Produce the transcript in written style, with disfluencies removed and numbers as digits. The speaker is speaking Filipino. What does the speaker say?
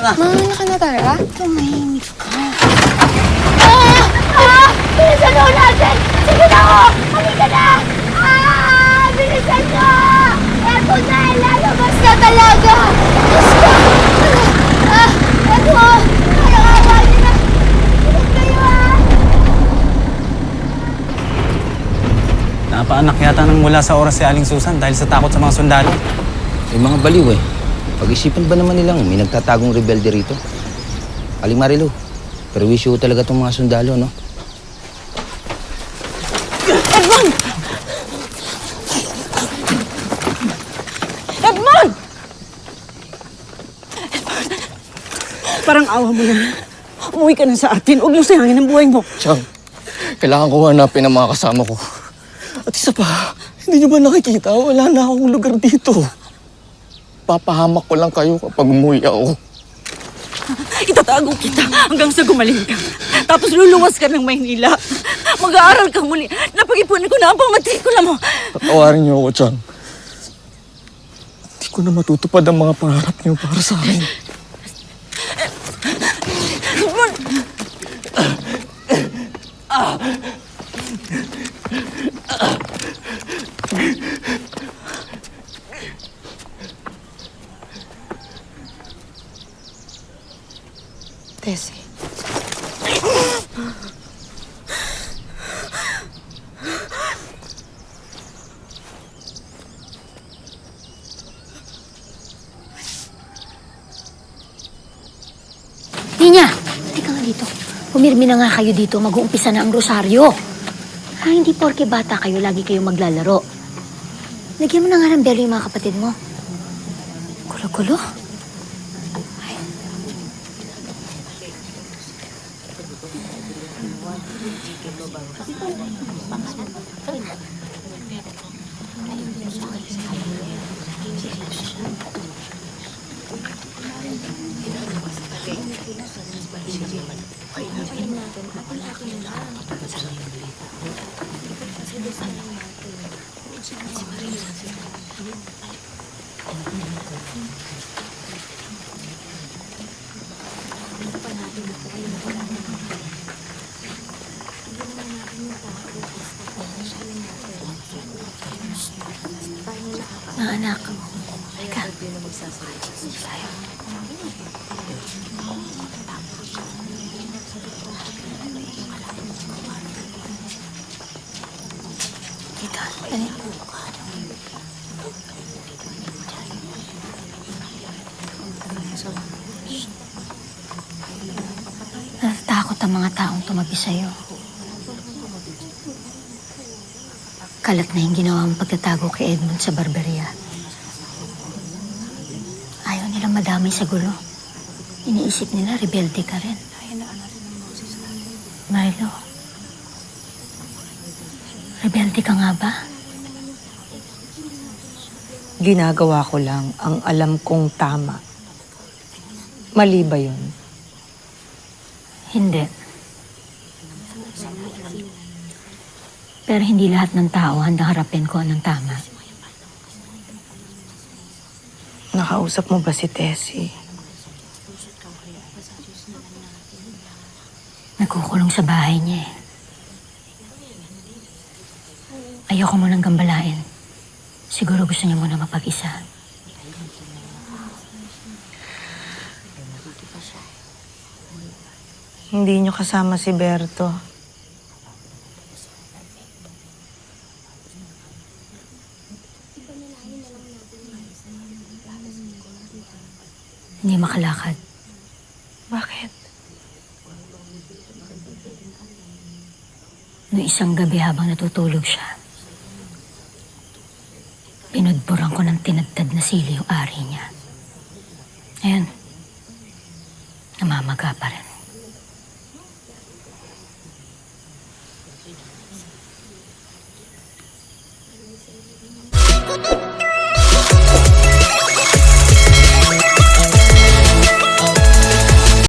na. Mahal ka na talaga? Tumahimik ka. Bilisan mo natin! Sige na ako! Halika na! Bilisan mo! Eto na! Lalabas na talaga! Diyos ko! Eto! Nakakawa niyo na! Bilis kayo Napaanak yata ng mula sa oras si Aling Susan dahil sa takot sa mga sundalo. May mga baliw eh. Pag-isipan ba naman nilang may nagtatagong rebelde rito? Aling Marilu, perwisyo talaga itong mga sundalo, no? Edmond! Edmond! Parang awa mo na. Umuwi ka na sa atin. Huwag mo sayangin ang buhay mo. Chang, kailangan ko hanapin ang mga kasama ko. At isa pa, hindi niyo ba nakikita? Wala na akong lugar dito. Papahamak ko lang kayo kapag umuwi ako. Itatago kita hanggang sa gumaling ka. Tapos luluwas ka ng Maynila. Mag-aaral ka muli. Napag-ipunin ko na ang pamatrikula mo. Patawarin niyo ako, Chang. Hindi ko na matutupad ang mga pangarap niyo para sa akin. Tessie. Ninya, halika nga dito. Pumirmi na nga kayo dito. Mag-uumpisa na ang rosaryo. Hindi porke bata kayo, lagi kayo maglalaro. Lagyan mo na nga ng belo yung mga kapatid mo. Gulo-gulo. Mga anak, halika. Dito, dali. Natatakot ang mga taong tumabi sa'yo. Kalat na yung ginawa mong pagtatago kay Edmond sa Barberia. Ayaw nilang madamay sa gulo. Iniisip nila rebelde ka rin. Milo, rebelde ka nga ba? Ginagawa ko lang ang alam kong tama. Mali ba yun? Hindi. Pero hindi lahat ng tao handang harapin ko anong tama. Nakausap mo ba si Tessie? Nagkukulong sa bahay niya eh. Ayoko munang gambalain. Siguro gusto niya muna mapag-isa. Hindi niyo kasama si Berto. Hindi makalakad. Bakit? Noong isang gabi habang natutulog siya, pinudburan ko ng tinadtad na sili yung ari niya. Ayan, namamaga pa rin.